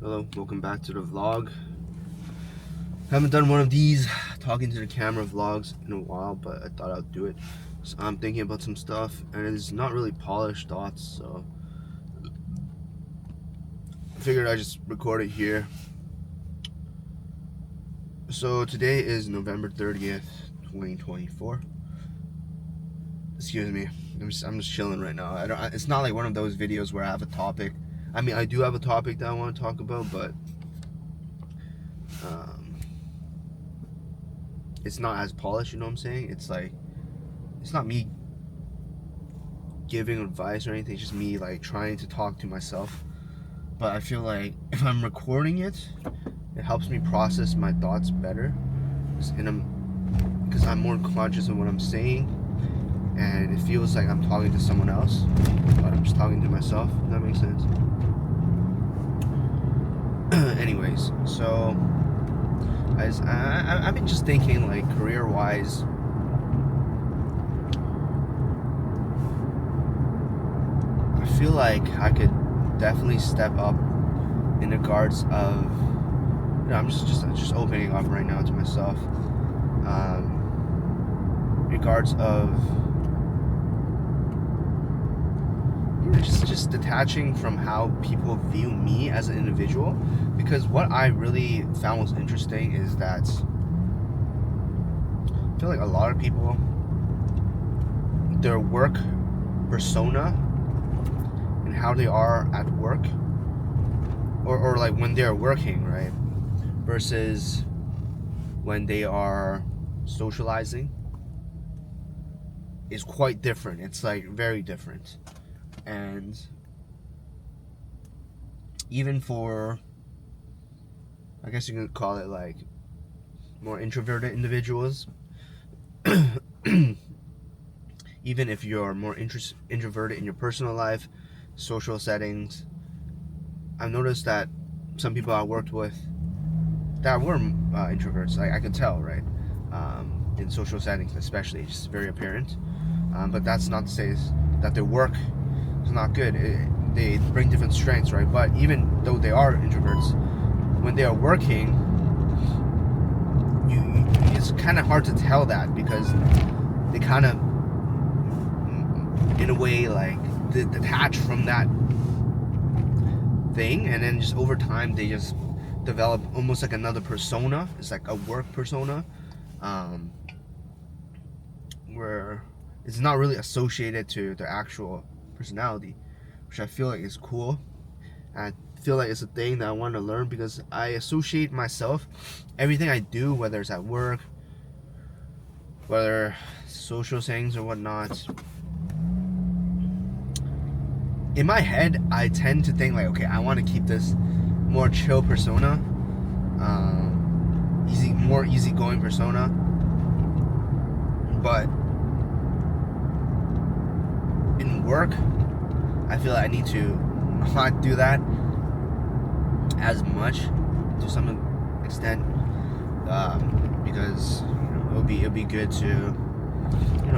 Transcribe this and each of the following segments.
Hello, welcome back to the vlog. Haven't done one of these talking to the camera vlogs in a while, but I thought I'd do it. So I'm thinking about some stuff, and it's not really polished thoughts, so I figured I'd just record it here. So today is November 30th, 2024. Excuse me, I'm just chilling right now. It's not like one of those videos where I have a topic. I mean, I do have a topic that I want to talk about, but it's not as polished, you know what I'm saying? It's like, it's not me giving advice or anything, it's just me like trying to talk to myself. But I feel like if I'm recording it, it helps me process my thoughts better, because I'm more conscious of what I'm saying, and it feels like I'm talking to someone else, but I'm just talking to myself, if that makes sense. Anyways, so I've been just thinking, like, career-wise, I feel like I could definitely step up in regards of, I'm just opening up right now to myself, regards of, just detaching from how people view me as an individual. Because what I really found was interesting is that I feel like a lot of people, their work persona and how they are at work, or like when they're working, right, versus when they are socializing, is quite different. It's like very different. And even for, I guess you could call it like more introverted individuals, even if you're more introverted in your personal life, social settings, I've noticed that some people I worked with that were introverts, like I could tell, right, in social settings especially, it's just very apparent. But that's not to say that their work is not good. They bring different strengths, right? But even though they are introverts, when they are working, it's kind of hard to tell that, because they kind of, in a way, like detach from that thing, and then just over time they just develop almost like another persona. It's like a work persona, where it's not really associated to their actual personality, which I feel like is cool. I feel like it's a thing that I want to learn, because I associate myself, everything I do, whether it's at work, whether social things or whatnot, in my head I tend to think like, okay, I want to keep this more chill persona, more easygoing persona, but in work I feel like I need to not do that as much, to some extent, because it'll be good to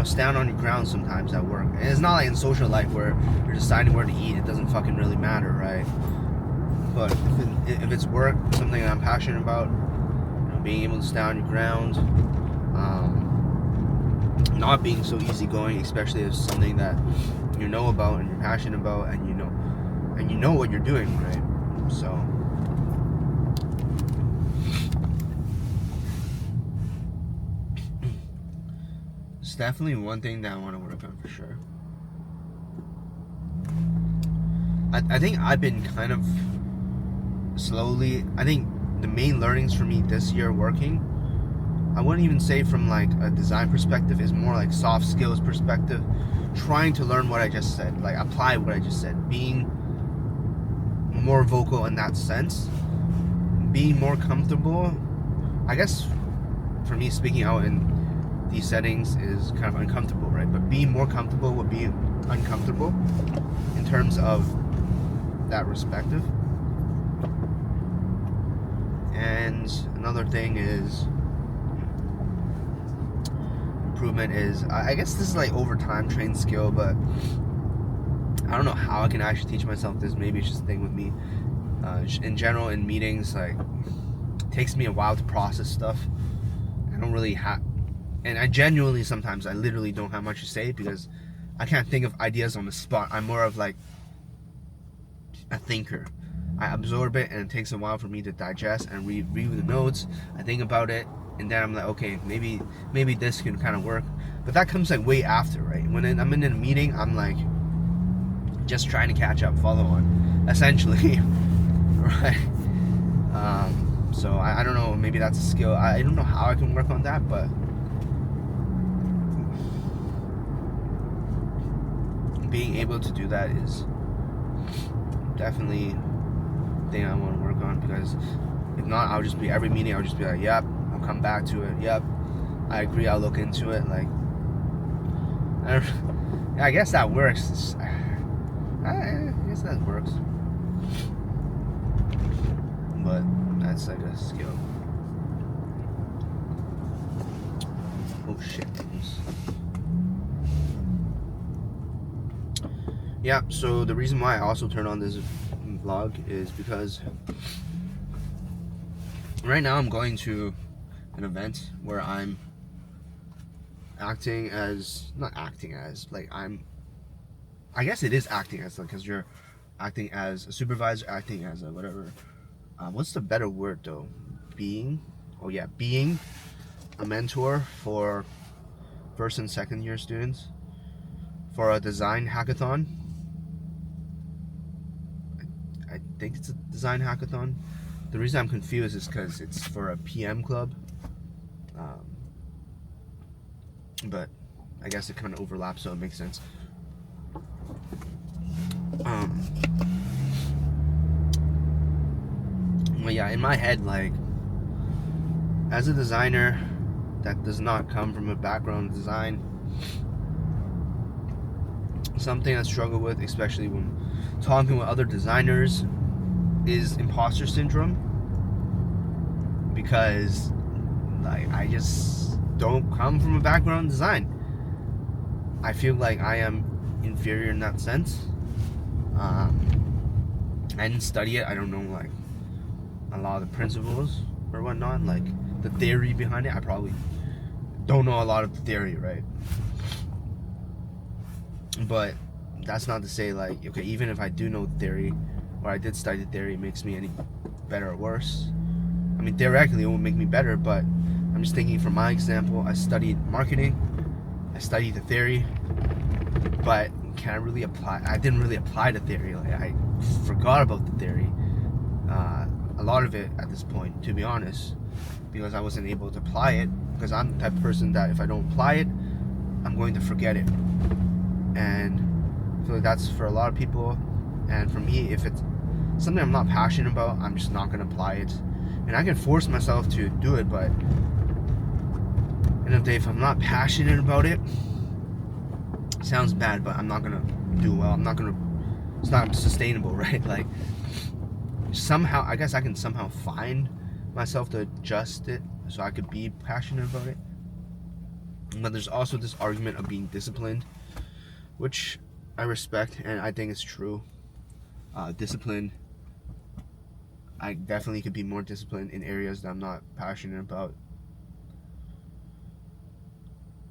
stand on your ground sometimes at work. And it's not like in social life where you're deciding where to eat, it doesn't fucking really matter, right? But if it's work, something that I'm passionate about, being able to stand on your ground, not being so easygoing, especially if it's something that you know about and you're passionate about, and you know what you're doing, right? So it's definitely one thing that I want to work on for sure. I think I've been kind of slowly, I think the main learnings for me this year working, I wouldn't even say from like a design perspective, is more like soft skills perspective, trying to learn what I just said, like apply what I just said, being more vocal in that sense, being more comfortable. I guess for me, speaking out in these settings is kind of uncomfortable, right? But being more comfortable would be uncomfortable in terms of that perspective. And another thing is improvement is, I guess this is like over time trained skill, but I don't know how I can actually teach myself this. Maybe it's just a thing with me. In general, in meetings, like, it takes me a while to process stuff. I don't really have, and I genuinely sometimes I literally don't have much to say because I can't think of ideas on the spot. I'm more of like a thinker. I absorb it, and it takes a while for me to digest and read the notes. I think about it, and then I'm like, okay, maybe this can kind of work. But that comes like way after, right? When I'm in a meeting, I'm like just trying to catch up, follow on, essentially, right? So I don't know. Maybe that's a skill. I don't know how I can work on that, but being able to do that is definitely thing I want to work on, because if not, I'll just be every meeting I'll just be like, yep, I'll come back to it, yep, I agree, I'll look into it. Like, I guess that works. I guess that works, but that's like a skill. Oh shit. Yeah, so the reason why I also turned on this vlog is because right now I'm going to an event where I'm acting as, not acting as, like, I guess it is acting as, like, because you're acting as a supervisor, acting as a whatever, what's the better word though, being a mentor for first and second year students for a design hackathon. I think it's a design hackathon. The reason I'm confused is because it's for a PM club, but I guess it kind of overlaps, so it makes sense. Well, yeah, in my head, like, as a designer that does not come from a background in design, something I struggle with, especially when talking with other designers, is imposter syndrome, because like I just don't come from a background in design. I feel like I am inferior in that sense. I didn't study it. I don't know like a lot of the principles or whatnot, like the theory behind it. I probably don't know a lot of the theory, right? But that's not to say, like, okay, even if I do know the theory, or I did study the theory, it makes me any better or worse. I mean, theoretically it won't make me better, but I'm just thinking from my example. I studied marketing, I studied the theory, but can I really apply? I didn't really apply the theory. Like, I forgot about the theory, a lot of it at this point, to be honest, because I wasn't able to apply it, because I'm the type of person that if I don't apply it, I'm going to forget it. And I feel like that's for a lot of people, and for me, if it's something I'm not passionate about, I'm just not going to apply it. And I can force myself to do it, but end of the day, if I'm not passionate about it, it sounds bad, but I'm not going to do well. It's not sustainable, right? Like, somehow, I guess I can somehow find myself to adjust it so I could be passionate about it. But there's also this argument of being disciplined, which I respect, and I think it's true. Discipline, I definitely could be more disciplined in areas that I'm not passionate about.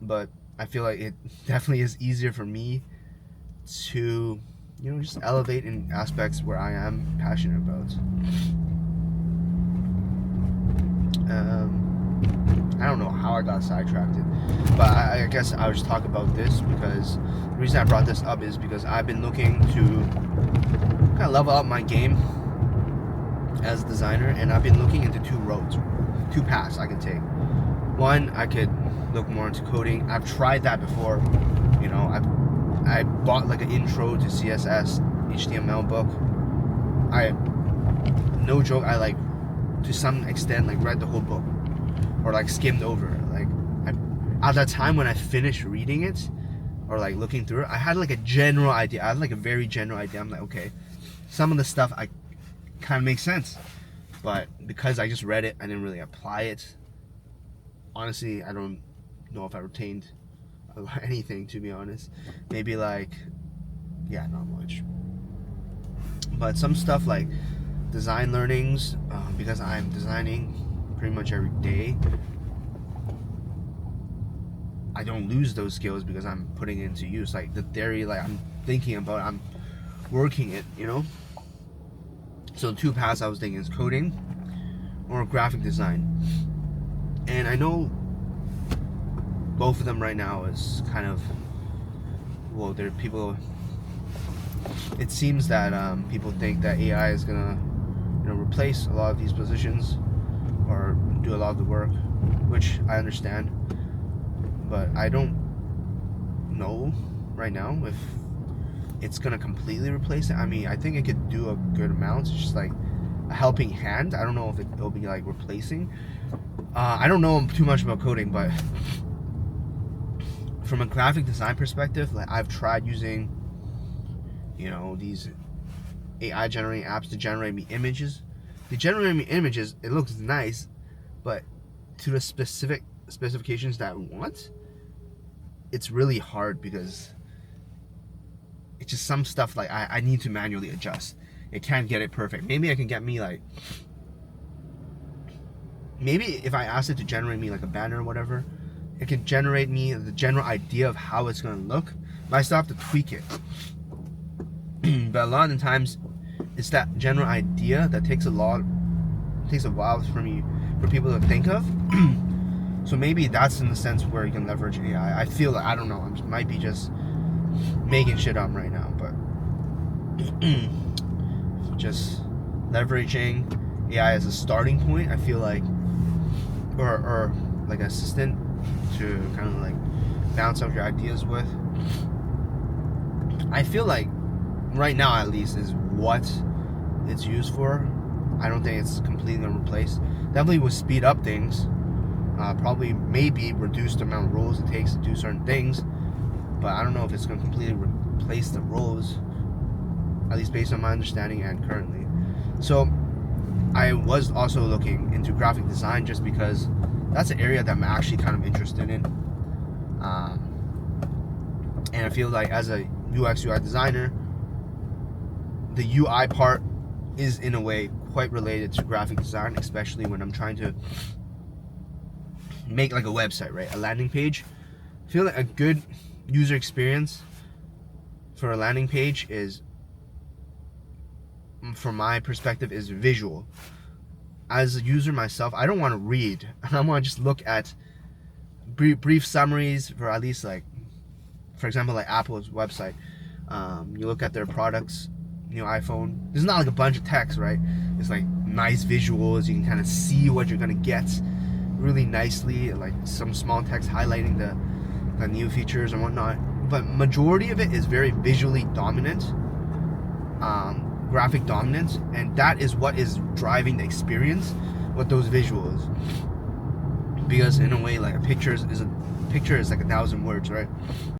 But I feel like it definitely is easier for me to, just elevate in aspects where I am passionate about. I don't know how I got sidetracked, but I guess I'll just talk about this, because the reason I brought this up is because I've been looking to kind of level up my game as a designer, and I've been looking into two paths I can take. One, I could look more into coding. I've tried that before. I bought like an intro to CSS HTML book. No joke, I like, to some extent, like, read the whole book, or like skimmed over it. Like, at that time when I finished reading it, or like looking through it, I had like a general idea. I had like a very general idea. I'm like, okay, some of the stuff I kind of makes sense, but because I just read it, I didn't really apply it. Honestly, I don't know if I retained anything, to be honest. Maybe like, yeah, not much. But some stuff, like, design learnings, because I'm designing pretty much every day, I don't lose those skills because I'm putting it into use. Like the theory, like I'm thinking about it, I'm working it, you know? So the two paths I was thinking is coding or graphic design. And I know both of them right now is kind of, well, there are people, it seems that people think that AI is gonna, you know, replace a lot of these positions or do a lot of the work, which I understand, but I don't know right now if it's gonna completely replace it. I mean, I think it could do a good amount. It's just like a helping hand. I don't know if it'll be like replacing. I don't know too much about coding, but from a graphic design perspective, like I've tried using, you know, these AI generating apps to generate me images. They generate me images, it looks nice, but to the specific specifications that I want, it's really hard because it's just some stuff like I need to manually adjust. It can't get it perfect. Maybe I can get me like, maybe if I ask it to generate me like a banner or whatever, it can generate me the general idea of how it's gonna look, but I still have to tweak it. But a lot of the times, it's that general idea that takes a while for people to think of. So maybe that's in the sense where you can leverage AI. I feel like, I don't know, I might be just making shit up right now, but just leveraging AI as a starting point, I feel like, or like an assistant to kind of like bounce off your ideas with. I feel like right now, at least, is what it's used for. I don't think it's completely gonna replace. Definitely will speed up things. Probably maybe reduce the amount of roles it takes to do certain things, but I don't know if it's gonna completely replace the roles, at least based on my understanding and currently. So I was also looking into graphic design just because that's an area that I'm actually kind of interested in. And I feel like as a UX UI designer, the UI part is in a way quite related to graphic design, especially when I'm trying to make like a website, right? A landing page. I feel like a good user experience for a landing page is, from my perspective, is visual. As a user myself, I don't want to read. I want to just look at brief summaries for at least, like, for example, like Apple's website. You look at their products, new iPhone. There's not like a bunch of text, right? It's like nice visuals. You can kind of see what you're gonna get really nicely, like some small text highlighting the new features and whatnot. But majority of it is very visually dominant, graphic dominant, and that is what is driving the experience with those visuals. Because in a way, like a picture is like 1,000 words, right?